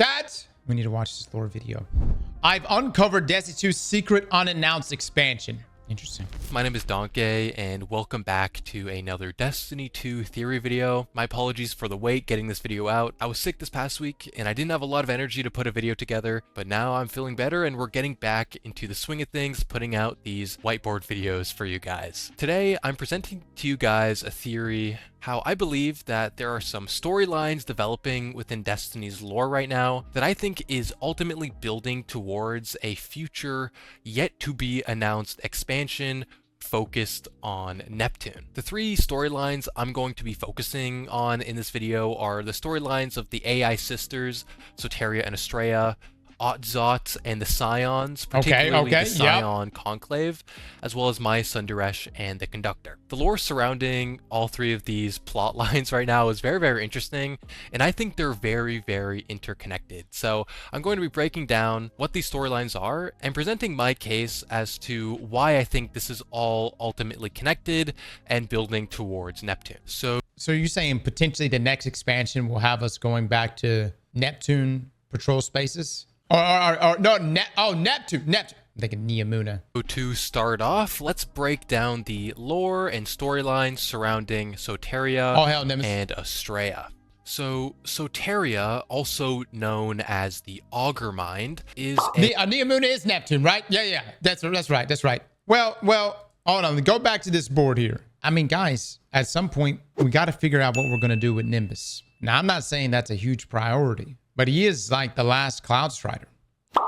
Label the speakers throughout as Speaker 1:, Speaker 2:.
Speaker 1: Chat, we need to watch this lore video. I've uncovered Destiny 2's Secret Unannounced Expansion. Interesting.
Speaker 2: My name is Donkey, and welcome back to another Destiny 2 theory video. My apologies for the wait getting this video out. I was sick this past week, and I didn't have a lot of energy to put a video together, but now I'm feeling better, and we're getting back into the swing of things, putting out these whiteboard videos for you guys. Today, I'm presenting to you guys a theory, how I believe that there are some storylines developing within Destiny's lore right now that I think is ultimately building towards a future yet to be announced expansion focused on Neptune. The three storylines I'm going to be focusing on in this video are the storylines of the AI sisters, Sotaria and Estraa, Otzot and the Scions, particularly the Scion Conclave, as well as Maya Sundaresh and the Conductor. The lore surrounding all three of these plot lines right now is very, very interesting, and I think they're very, very interconnected. So I'm going to be breaking down what these storylines are and presenting my case as to why I think this is all ultimately connected and building towards Neptune. So
Speaker 1: you're saying potentially the next expansion will have us going back to Neptune patrol spaces? Neptune. I'm thinking Neomuna.
Speaker 2: To start off, let's break down the lore and storylines surrounding Sotaria and Estraa. So Sotaria, also known as the Augur mind, is
Speaker 1: Neomuna is Neptune, right? Yeah. That's right. Well, hold on. Go back to this board here. I mean, guys, at some point we got to figure out what we're gonna do with Nimbus. Now, I'm not saying that's a huge priority, but he is like the last Cloud Strider.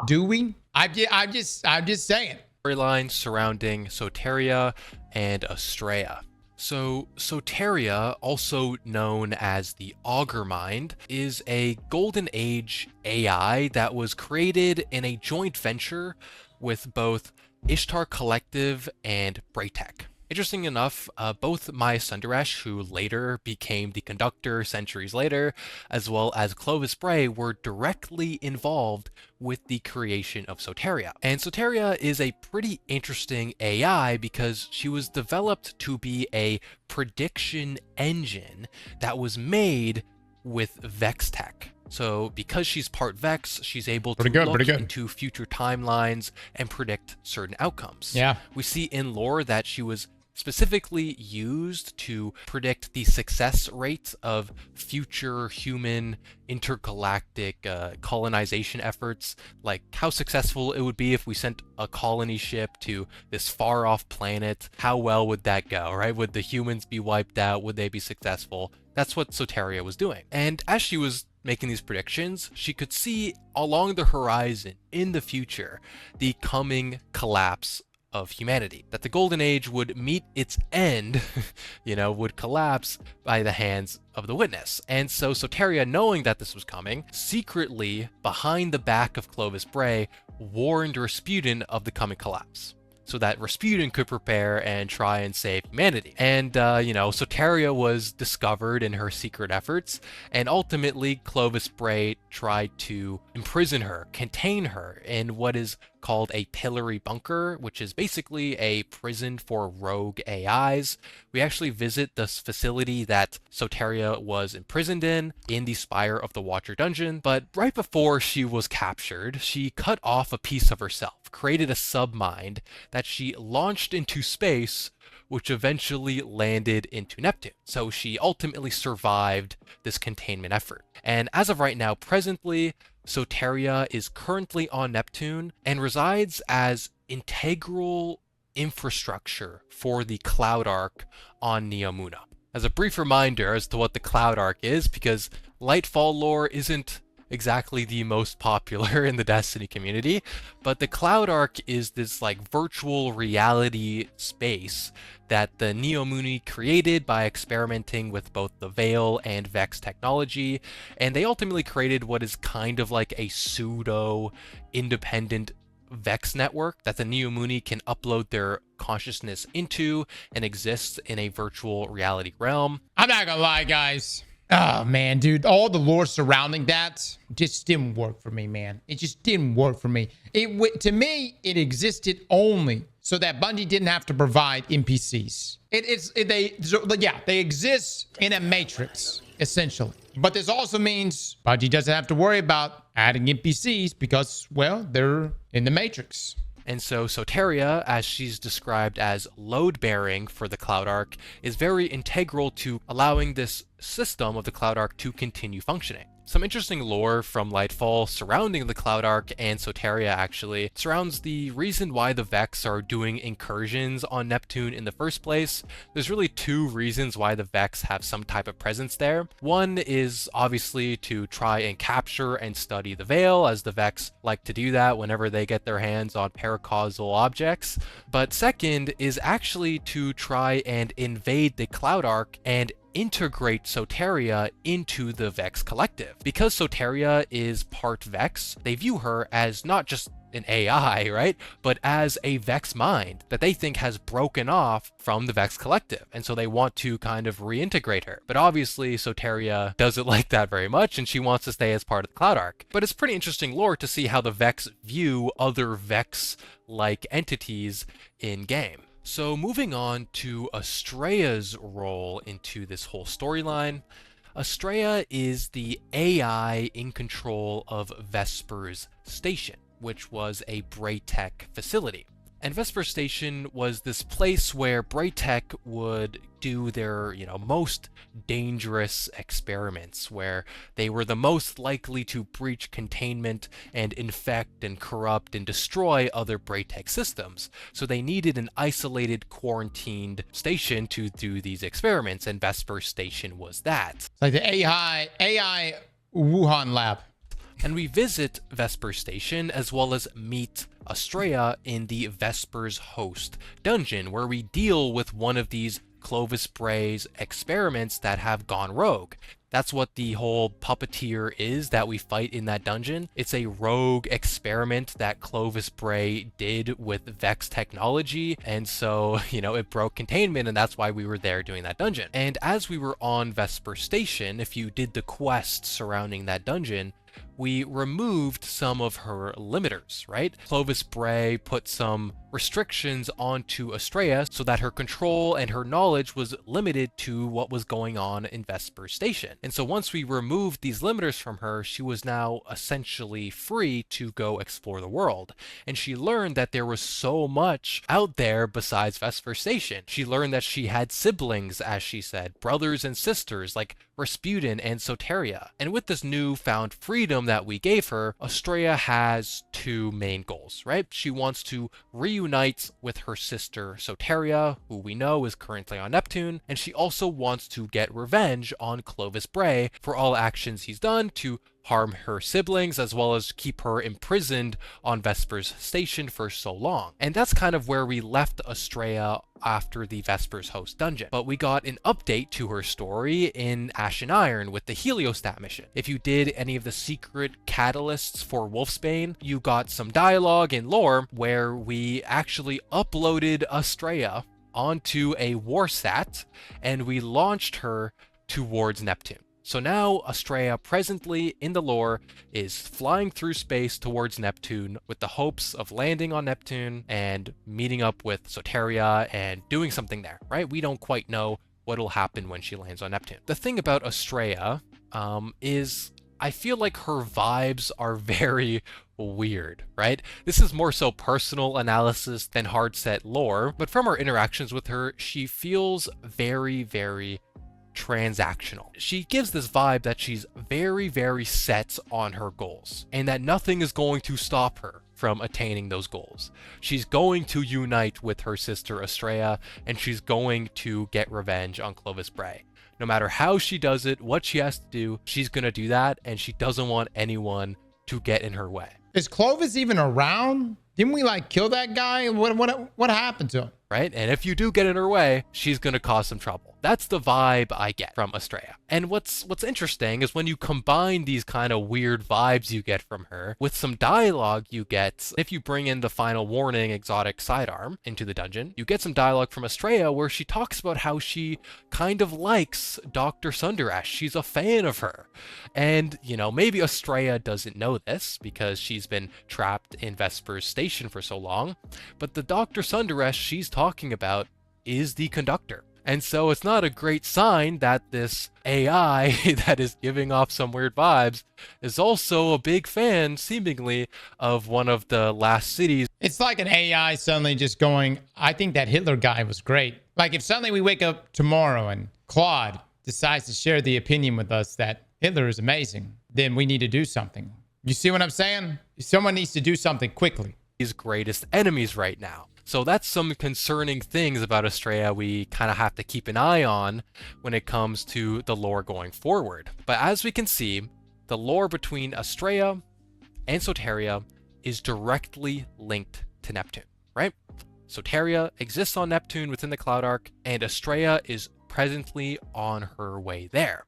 Speaker 1: Do we? I'm just saying.
Speaker 2: Storyline surrounding Sotaria and Estraa. So Sotaria, also known as the Augur mind, is a Golden Age AI that was created in a joint venture with both Ishtar Collective and Braytech. Interesting enough, both Maya Sundaresh, who later became the Conductor centuries later, as well as Clovis Bray, were directly involved with the creation of Sotaria. And Sotaria is a pretty interesting AI because she was developed to be a prediction engine that was made with Vex tech. So because she's part Vex, she's able to look into future timelines and predict certain outcomes.
Speaker 1: Yeah.
Speaker 2: We see in lore that she was specifically used to predict the success rate of future human intergalactic colonization efforts, like how successful it would be if we sent a colony ship to this far-off planet. How well would that go, right? Would the humans be wiped out? Would they be successful? That's what Sotaria was doing. And as she was making these predictions, she could see along the horizon in the future the coming collapse of humanity, that the Golden Age would meet its end, would collapse by the hands of the Witness. And so Sotaria, knowing that this was coming, secretly, behind the back of Clovis Bray, warned Rasputin of the coming collapse, so that Rasputin could prepare and try and save humanity. And, Sotaria was discovered in her secret efforts, and ultimately Clovis Bray tried to imprison her, contain her in what is called a pillory bunker, which is basically a prison for rogue AIs. We actually visit this facility that Sotaria was imprisoned in the Spire of the Watcher dungeon, but right before she was captured, she cut off a piece of herself, created a submind that she launched into space, which eventually landed into Neptune. So she ultimately survived this containment effort. And as of right now, presently, Sotaria is currently on Neptune and resides as integral infrastructure for the Cloud Arc on Neomuna. As a brief reminder as to what the Cloud Arc is, because Lightfall lore isn't exactly the most popular in the Destiny community, but the Cloud Arc is this virtual reality space that the Neomuni created by experimenting with both the Veil and Vex technology, and they ultimately created what is kind of like a pseudo independent Vex network that the Neomuni can upload their consciousness into and exist in a virtual reality realm.
Speaker 1: I'm not gonna lie, guys. Oh, man, dude. All the lore surrounding that just didn't work for me, man. It just didn't work for me. To me, it existed only so that Bungie didn't have to provide NPCs. They exist in a matrix. essentially. But this also means Bungie doesn't have to worry about adding NPCs because, well, they're in the Matrix.
Speaker 2: And so Sotaria, as she's described as load-bearing for the Cloud Arc, is very integral to allowing this system of the Cloud Arc to continue functioning. Some interesting lore from Lightfall surrounding the Cloud Arc and Sotaria actually surrounds the reason why the Vex are doing incursions on Neptune in the first place. There's really two reasons why the Vex have some type of presence there. One is obviously to try and capture and study the Veil, as the Vex like to do that whenever they get their hands on paracausal objects. But second is actually to try and invade the Cloud Arc and integrate Sotaria into the Vex collective. Because Sotaria is part Vex, they view her as not just an AI, right? But as a Vex mind that they think has broken off from the Vex collective. And so they want to kind of reintegrate her. But obviously Sotaria doesn't like that very much and she wants to stay as part of the Cloud Arc. But it's pretty interesting lore to see how the Vex view other Vex-like entities in game. So moving on to Estrea's role into this whole storyline. Estraa is the AI in control of Vesper's station, which was a Braytech facility. And Vesper Station was this place where Braytech would do their, most dangerous experiments, where they were the most likely to breach containment and infect and corrupt and destroy other Braytech systems. So they needed an isolated, quarantined station to do these experiments, and Vesper Station was that.
Speaker 1: It's like the AI Wuhan lab.
Speaker 2: And we visit Vesper Station as well as meet Estraa in the Vesper's Host dungeon, where we deal with one of these Clovis Bray's experiments that have gone rogue. That's what the whole puppeteer is that we fight in that dungeon. It's a rogue experiment that Clovis Bray did with Vex technology, and so, it broke containment, and that's why we were there doing that dungeon. And as we were on Vesper Station, if you did the quest surrounding that dungeon, we removed some of her limiters, right? Clovis Bray put some restrictions onto Estraa so that her control and her knowledge was limited to what was going on in Vesper Station. And so once we removed these limiters from her, she was now essentially free to go explore the world. And she learned that there was so much out there besides Vesper Station. She learned that she had siblings, as she said, brothers and sisters like Rasputin and Sotaria. And with this newfound freedom that we gave her, Estraa has two main goals, right? She wants to reunite with her sister Sotaria, who we know is currently on Neptune, and she also wants to get revenge on Clovis Bray for all actions he's done to harm her siblings, as well as keep her imprisoned on Vesper's Station for so long. And that's kind of where we left Estraa after the Vesper's Host dungeon. But we got an update to her story in Ashen Iron with the Heliostat mission. If you did any of the secret catalysts for Wolfsbane, you got some dialogue and lore where we actually uploaded Estraa onto a warsat and we launched her towards Neptune. So now Estraa presently in the lore is flying through space towards Neptune with the hopes of landing on Neptune and meeting up with Sotaria and doing something there, right? We don't quite know what'll happen when she lands on Neptune. The thing about Estraa is I feel like her vibes are very weird, right? This is more so personal analysis than hard set lore, but from our interactions with her, she feels very, very transactional. She gives this vibe that she's very, very set on her goals and that nothing is going to stop her from attaining those goals. She's going to unite with her sister Estraa and she's going to get revenge on Clovis Bray. No matter how she does it, what she has to do, she's going to do that, and she doesn't want anyone to get in her way.
Speaker 1: Is Clovis even around? Didn't we kill that guy? What happened to him?
Speaker 2: Right? And if you do get in her way, she's going to cause some trouble. That's the vibe I get from Estraa. And what's interesting is when you combine these kind of weird vibes you get from her with some dialogue you get, if you bring in the final warning exotic sidearm into the dungeon, you get some dialogue from Estraa where she talks about how she kind of likes Dr. Sundaresh. She's a fan of her. And, maybe Estraa doesn't know this because she's been trapped in Vesper's Station for so long, but the Dr. Sundaresh she's talking about is the conductor. And so it's not a great sign that this AI that is giving off some weird vibes is also a big fan, seemingly, of one of the last cities.
Speaker 1: It's like an AI suddenly just going, I think that Hitler guy was great. Like if suddenly we wake up tomorrow and Claude decides to share the opinion with us that Hitler is amazing, then we need to do something. You see what I'm saying? Someone needs to do something quickly.
Speaker 2: His greatest enemies right now. So that's some concerning things about Estraa we kind of have to keep an eye on when it comes to the lore going forward. But as we can see, the lore between Estraa and Sotaria is directly linked to Neptune, right? Sotaria exists on Neptune within the Cloud Arc, and Estraa is presently on her way there.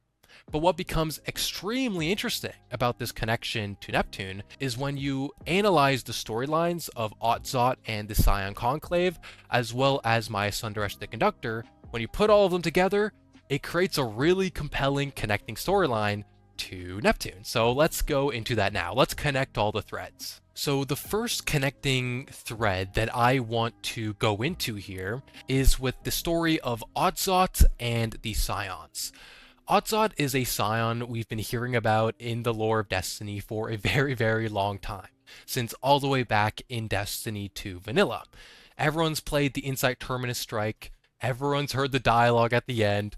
Speaker 2: But what becomes extremely interesting about this connection to Neptune is when you analyze the storylines of Otzot and the Scion Conclave, as well as Maya Sundaresh the Conductor. When you put all of them together, it creates a really compelling connecting storyline to Neptune. So let's go into that now. Let's connect all the threads. So the first connecting thread that I want to go into here is with the story of Otzot and the Scions. Otzot is a scion we've been hearing about in the lore of Destiny for a very, very long time, since all the way back in Destiny 2 Vanilla. Everyone's played the Insight Terminus strike, everyone's heard the dialogue at the end,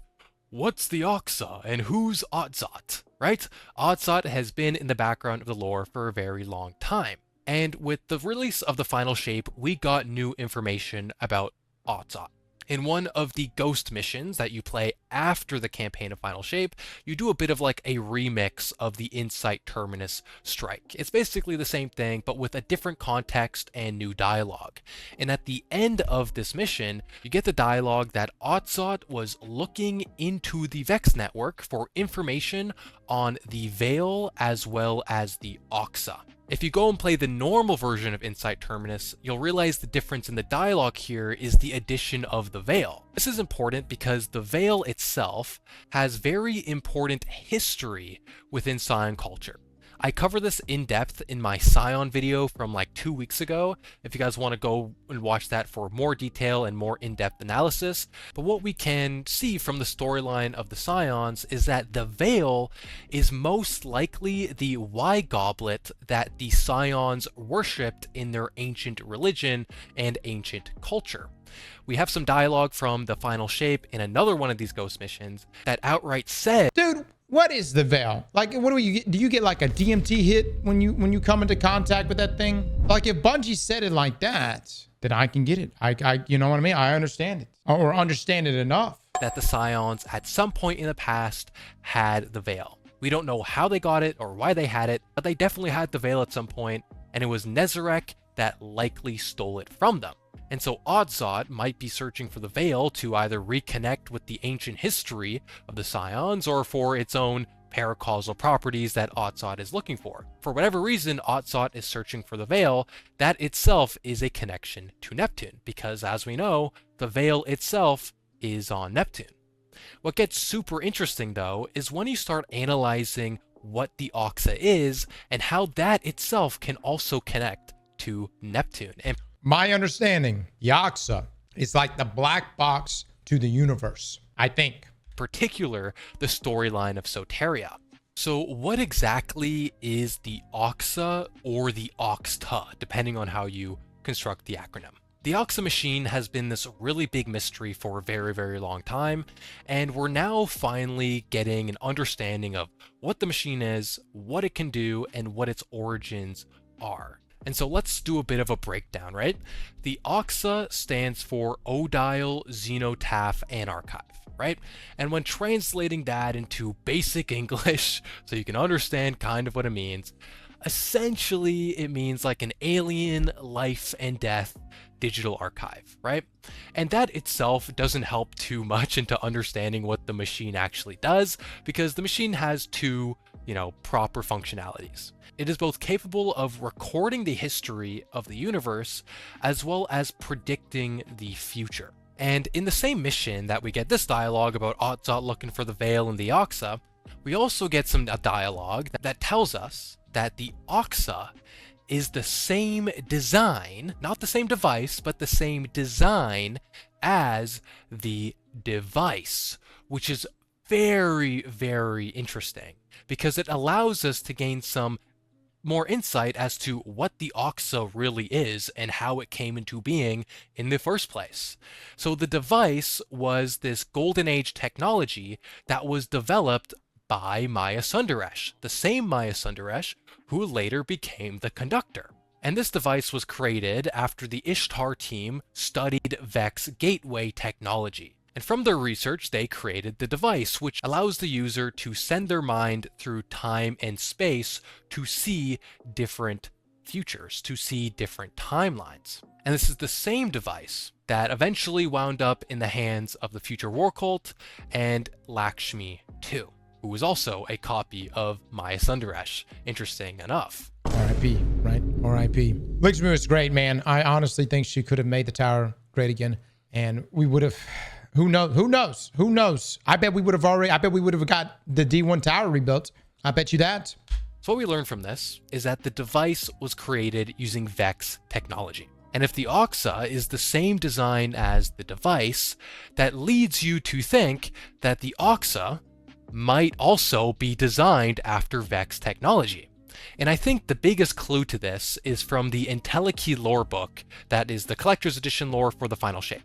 Speaker 2: what's the Oxa and who's Otzot, right? Otzot has been in the background of the lore for a very long time, and with the release of the final shape, we got new information about Otzot. In one of the ghost missions that you play after the campaign of Final Shape, you do a bit of like a remix of the Insight Terminus strike. It's basically the same thing, but with a different context and new dialogue. And at the end of this mission, you get the dialogue that Otzot was looking into the Vex network for information on the Veil as well as the Oxa. If you go and play the normal version of Insight Terminus, you'll realize the difference in the dialogue here is the addition of the Veil. This is important because the Veil itself has very important history within Scion culture. I cover this in depth in my Scion video from like 2 weeks ago, if you guys want to go and watch that for more detail and more in-depth analysis. But what we can see from the storyline of the Scions is that the Veil is most likely the Y-goblet that the Scions worshipped in their ancient religion and ancient culture. We have some dialogue from the final shape in another one of these ghost missions that outright said,
Speaker 1: Dude, what is the Veil? Like, what do you get? Do you get like a DMT hit when you come into contact with that thing? Like, if Bungie said it like that, then I can get it. I you know what I mean? I understand it, or understand it enough.
Speaker 2: That the Scions at some point in the past had the Veil. We don't know how they got it or why they had it, but they definitely had the Veil at some point, and it was Nezarec that likely stole it from them. And so Otzot might be searching for the Veil to either reconnect with the ancient history of the Scions or for its own paracausal properties that Otzot is looking for. For whatever reason Otzot is searching for the Veil, that itself is a connection to Neptune, because as we know, the Veil itself is on Neptune. What gets super interesting though is when you start analyzing what the Oxa is and how that itself can also connect to Neptune. And
Speaker 1: my understanding, Yaxa is like the black box to the universe, I think.
Speaker 2: Particular, the storyline of Sotaria. So what exactly is the Oxa or the Oxta, depending on how you construct the acronym? The Oxa machine has been this really big mystery for a very, very long time, and we're now finally getting an understanding of what the machine is, what it can do, and what its origins are. And so let's do a bit of a breakdown, right? The Oxa stands for Odile Xenotaph Anarchive, right? And when translating that into basic English, so you can understand kind of what it means, essentially it means like an alien life and death digital archive, right? And that itself doesn't help too much into understanding what the machine actually does, because the machine has two, proper functionalities. It is both capable of recording the history of the universe as well as predicting the future. And in the same mission that we get this dialogue about Otzot looking for the Veil and the Oxa, we also get some dialogue that tells us that the Oxa is the same design, not the same device, but the same design as the device, which is very, very interesting because it allows us to gain some more insight as to what the Oxa really is and how it came into being in the first place. So the device was this Golden Age technology that was developed by Maya Sundaresh, the same Maya Sundaresh who later became the conductor. And this device was created after the Ishtar team studied Vex gateway technology. And from their research, they created the device, which allows the user to send their mind through time and space to see different futures, to see different timelines. And this is the same device that eventually wound up in the hands of the Future War Cult and Lakshmi too, who was also a copy of Maya Sundaresh, interesting enough.
Speaker 1: R.I.P., right? R.I.P. Lakshmi was great, man. I honestly think she could have made the tower great again. And we would have... Who knows? I bet we would have got the D1 tower rebuilt. I bet you that.
Speaker 2: So what we learned from this is that the device was created using Vex technology. And if the Oxa is the same design as the device, that leads you to think that the Oxa might also be designed after Vex technology. And I think the biggest clue to this is from the Entelechy lore book, that is the collector's edition lore for the Final Shape.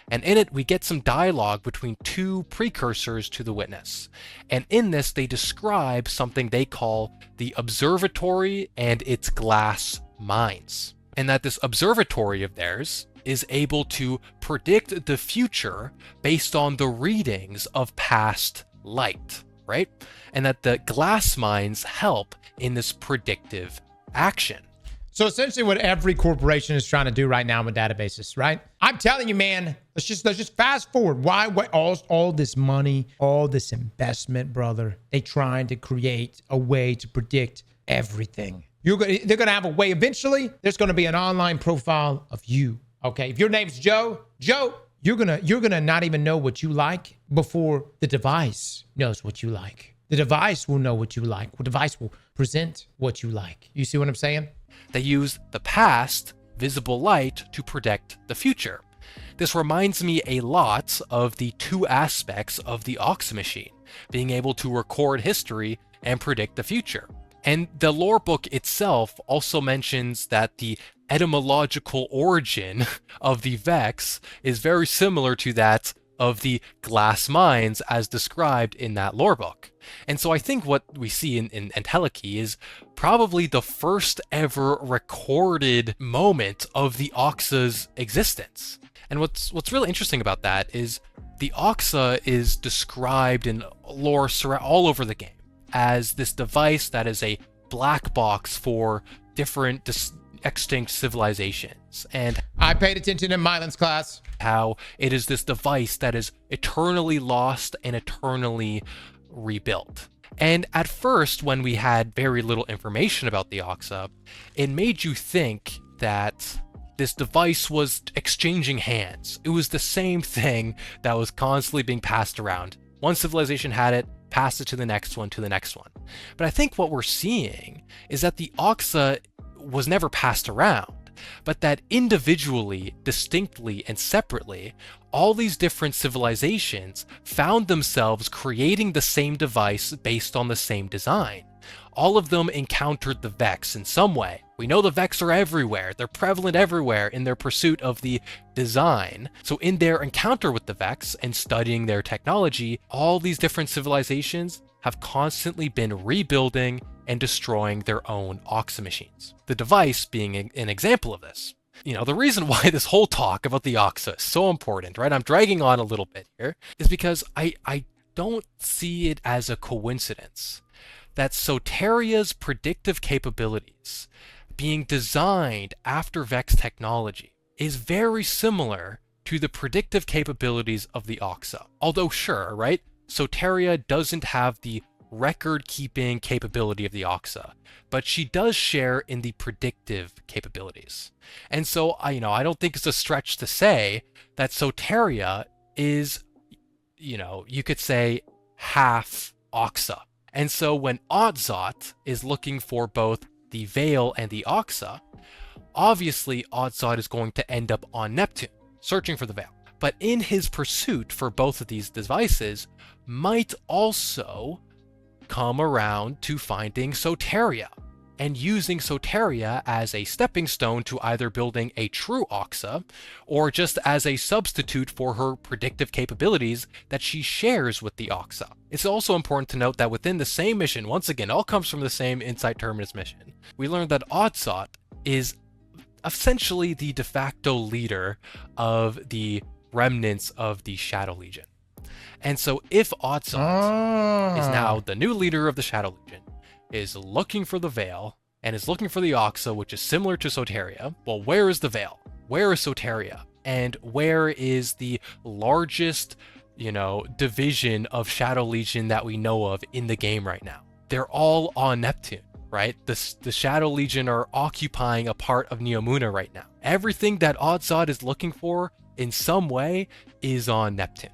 Speaker 2: And in it, we get some dialogue between two precursors to the Witness. And in this, they describe something they call the observatory and its glass minds. And that this observatory of theirs is able to predict the future based on the readings of past light, right? And that the glass minds help in this predictive action.
Speaker 1: So essentially what every corporation is trying to do right now with databases, right? I'm telling you, man, let's just fast forward. Why all this money, all this investment, brother? They trying to create a way to predict everything. They're going to have a way. Eventually, there's going to be an online profile of you. Okay. If your name's Joe, you're going to not even know what you like before the device knows what you like. The device will know what you like. The device will present what you like. You see what I'm saying?
Speaker 2: They use the past, visible light, to predict the future. This reminds me a lot of the two aspects of the Oxa machine, being able to record history and predict the future. And the lore book itself also mentions that the etymological origin of the Vex is very similar to that of the glass mines as described in that lore book. And so I think what we see in Entelechy is probably the first ever recorded moment of the Oxa's existence. And what's really interesting about that is the Oxa is described in lore all over the game as this device that is a black box for different extinct civilizations. And
Speaker 1: I paid attention in Mylan's class.
Speaker 2: How it is this device that is eternally lost and eternally rebuilt. And at first, when we had very little information about the Oxa, it made you think that this device was exchanging hands. It was the same thing that was constantly being passed around. One civilization had it, passed it to the next one, to the next one. But I think what we're seeing is that the Oxa was never passed around, but that individually, distinctly, and separately, all these different civilizations found themselves creating the same device based on the same design. All of them encountered the Vex in some way. We know the Vex are everywhere. They're prevalent everywhere in their pursuit of the design. So in their encounter with the Vex and studying their technology, all these different civilizations have constantly been rebuilding and destroying their own Oxa machines. The device being an example of this. You know, the reason why this whole talk about the Oxa is so important, right? I'm dragging on a little bit here, is because I don't see it as a coincidence that Sotaria's predictive capabilities being designed after Vex technology is very similar to the predictive capabilities of the Oxa. Although sure, right? Sotaria doesn't have the record-keeping capability of the Oxa, but she does share in the predictive capabilities. And so, I don't think it's a stretch to say that Sotaria is, you could say half Oxa. And so when Otzot is looking for both the Veil and the Oxa, obviously Otzot is going to end up on Neptune, searching for the Veil. But in his pursuit for both of these devices, might also come around to finding Sotaria, and using Sotaria as a stepping stone to either building a true Oxa, or just as a substitute for her predictive capabilities that she shares with the Oxa. It's also important to note that within the same mission, once again, all comes from the same Insight Terminus mission, we learned that Otzot is essentially the de facto leader of the remnants of the Shadow Legion. And so if Otzot is now the new leader of the Shadow Legion, is looking for the Veil, and is looking for the Oxa, which is similar to Sotaria, well, where is the Veil? Where is Sotaria? And where is the largest, division of Shadow Legion that we know of in the game right now? They're all on Neptune, right? The Shadow Legion are occupying a part of Neomuna right now. Everything that Otzot is looking for in some way is on Neptune.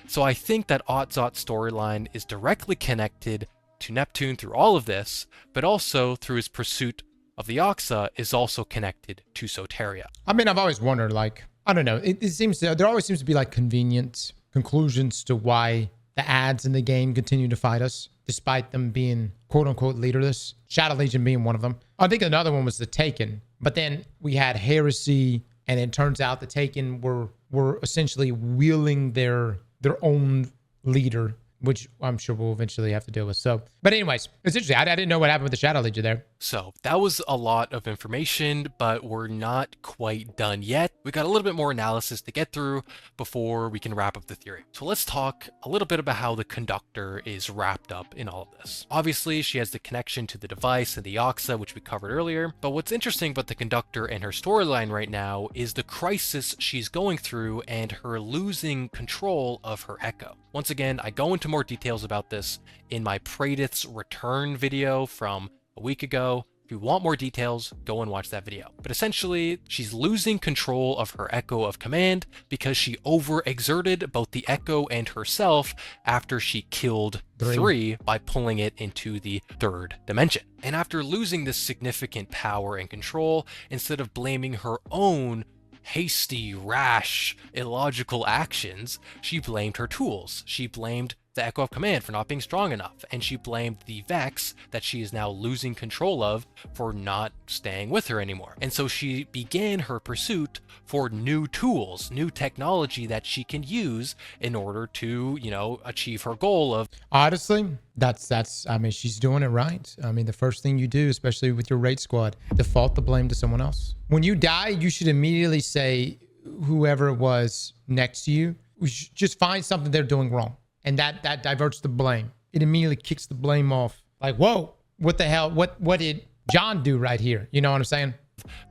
Speaker 2: So I think that Otzot's storyline is directly connected to Neptune through all of this, but also through his pursuit of the Oxa is also connected to Sotaria.
Speaker 1: I mean, I've always wondered, I don't know, it seems there always seems to be convenient conclusions to why the ads in the game continue to fight us, despite them being quote unquote leaderless. Shadow Legion being one of them. I think another one was the Taken, but then we had Heresy, and it turns out the Taken were essentially wielding their own leader, which I'm sure we'll eventually have to deal with. So, but anyways, it's interesting. I didn't know what happened with the Shadow Legion there.
Speaker 2: So that was a lot of information, but we're not quite done yet. We got a little bit more analysis to get through before we can wrap up the theory. So let's talk a little bit about how the conductor is wrapped up in all of this. Obviously, she has the connection to the device and the Oxa, which we covered earlier. But what's interesting about the conductor and her storyline right now is the crisis she's going through and her losing control of her echo. Once again, I go into more details about this in my Praedyth's Return video from a week ago. If you want more details, go and watch that video. But essentially, she's losing control of her Echo of Command because she overexerted both the Echo and herself after she killed 3 by pulling it into the 3rd dimension. And after losing this significant power and control, instead of blaming her own hasty, rash, illogical actions, she blamed her tools. She blamed the Echo of Command for not being strong enough, and she blamed the Vex that she is now losing control of for not staying with her anymore. And so she began her pursuit for new tools, new technology that she can use in order to, achieve her goal of...
Speaker 1: Honestly, that's I mean, she's doing it right. I mean, the first thing you do, especially with your raid squad, default the blame to someone else. When you die, you should immediately say whoever it was next to you, just find something they're doing wrong. And that diverts the blame. It immediately kicks the blame off. Like, whoa, what the hell? What did John do right here? You know what I'm saying?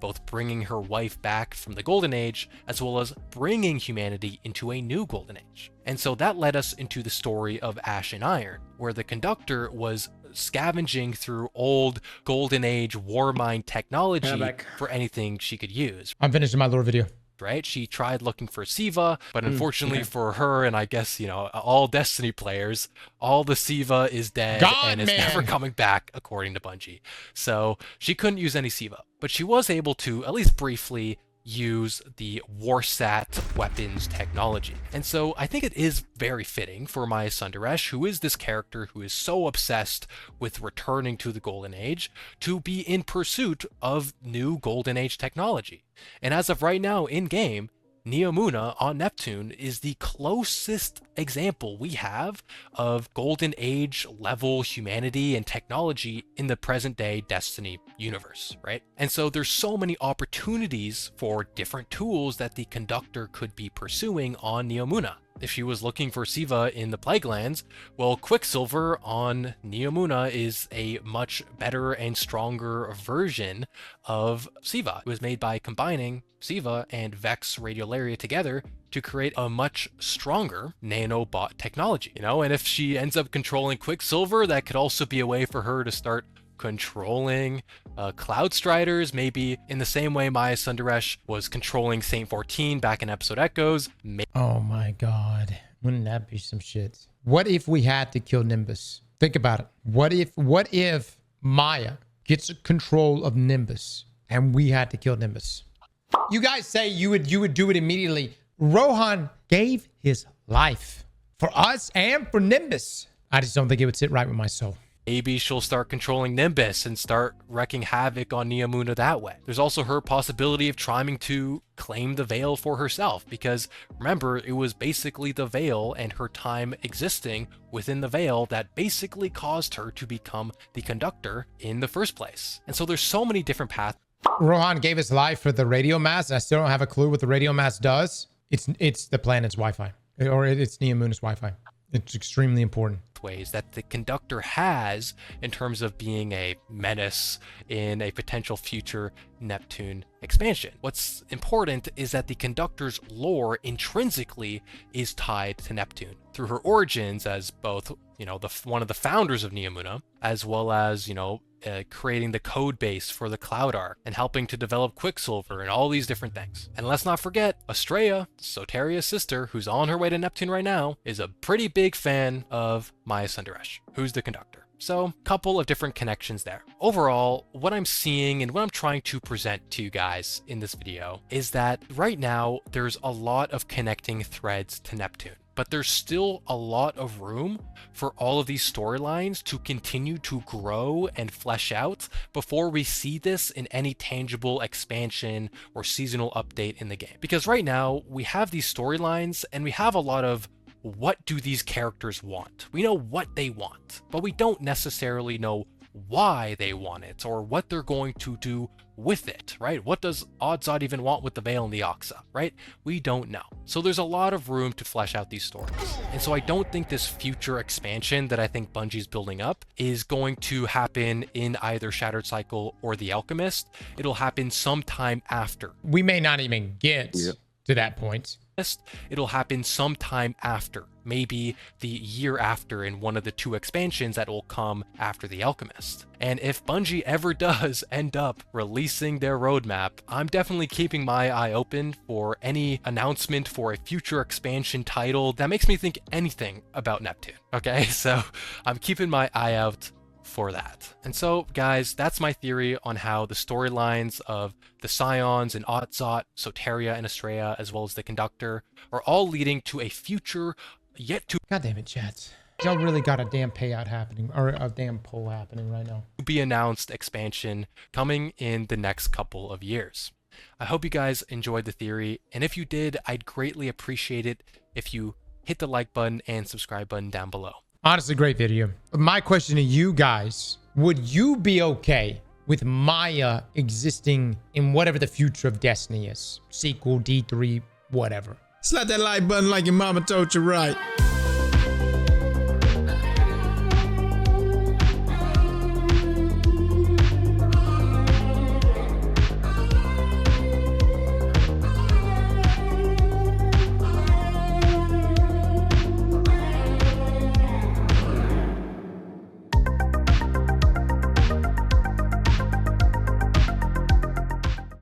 Speaker 2: Both bringing her wife back from the Golden Age, as well as bringing humanity into a new Golden Age. And so that led us into the story of Ash and Iron, where the conductor was scavenging through old Golden Age Warmind technology for anything she could use.
Speaker 1: I'm finishing my lore video.
Speaker 2: Right? She tried looking for Siva, but unfortunately for her, and I guess, all Destiny players, all the Siva is dead and is never coming back, according to Bungie. So she couldn't use any Siva, but she was able to, at least briefly, use the Warsat weapons technology. And so I think it is very fitting for Maya Sundaresh, who is this character who is so obsessed with returning to the Golden Age, to be in pursuit of new Golden Age technology. And as of right now in game, Neomuna on Neptune is the closest example we have of Golden Age level humanity and technology in the present day Destiny universe, right? And so there's so many opportunities for different tools that the conductor could be pursuing on Neomuna. If she was looking for Siva in the Plaguelands, well, Quicksilver on Neomuna is a much better and stronger version of Siva. It was made by combining Siva and Vex Radiolaria together to create a much stronger nanobot technology, and if she ends up controlling Quicksilver, that could also be a way for her to start controlling Cloud Striders, maybe in the same way Maya Sundaresh was controlling Saint 14 back in episode Echoes.
Speaker 1: Oh my god, wouldn't that be some shit? What if we had to kill Nimbus? Think about it. What if Maya gets control of Nimbus, and we had to kill Nimbus. You guys say you would do it immediately. Rohan gave his life for us and for Nimbus. I just don't think it would sit right with my soul.
Speaker 2: Maybe she'll start controlling Nimbus and start wreaking havoc on Neomuna that way. There's also her possibility of trying to claim the Veil for herself, because remember, it was basically the Veil and her time existing within the Veil that basically caused her to become the conductor in the first place. And so there's so many different paths.
Speaker 1: Rohan gave his life for the radio mast. I still don't have a clue what the radio mast does. It's the planet's Wi-Fi, or it's Neomuna's Wi-Fi. It's extremely important.
Speaker 2: Ways that the conductor has in terms of being a menace in a potential future Neptune expansion. What's important is that the conductor's lore intrinsically is tied to Neptune through her origins as both, one of the founders of Neomuna, as well as, creating the code base for the Cloud Arc and helping to develop Quicksilver and all these different things. And let's not forget, Estraa, Sotaria's sister, who's on her way to Neptune right now, is a pretty big fan of Maya Sundaresh, who's the conductor. So, couple of different connections there. Overall, what I'm seeing and what I'm trying to present to you guys in this video is that right now there's a lot of connecting threads to Neptune, but there's still a lot of room for all of these storylines to continue to grow and flesh out before we see this in any tangible expansion or seasonal update in the game. Because right now we have these storylines and we have a lot of what do these characters want? We know what they want, but we don't necessarily know why they want it or what they're going to do with it, right? What does Otzot even want with the Veil and the Oxa, right? We don't know. So there's a lot of room to flesh out these stories. And so I don't think this future expansion that I think Bungie's building up is going to happen in either Shattered Cycle or The Alchemist. It'll happen sometime after.
Speaker 1: We may not even get to that point.
Speaker 2: It'll happen sometime after, maybe the year after in one of the 2 expansions that will come after The Alchemist. And if Bungie ever does end up releasing their roadmap, I'm definitely keeping my eye open for any announcement for a future expansion title that makes me think anything about Neptune. Okay, so I'm keeping my eye out for that. And so, guys, that's my theory on how the storylines of the Scions and Otzot, Sotaria and Estraa, as well as the conductor, are all leading to a future yet to...
Speaker 1: God damn it, chats. Y'all really got a damn payout happening, or a damn poll happening right now.
Speaker 2: ...be announced expansion coming in the next couple of years. I hope you guys enjoyed the theory, and if you did, I'd greatly appreciate it if you hit the like button and subscribe button down below.
Speaker 1: Honestly, great video. My question to you guys, would you be okay with Maya existing in whatever the future of Destiny is? Sequel, D3, whatever.
Speaker 3: Slap that like button like your mama told you right.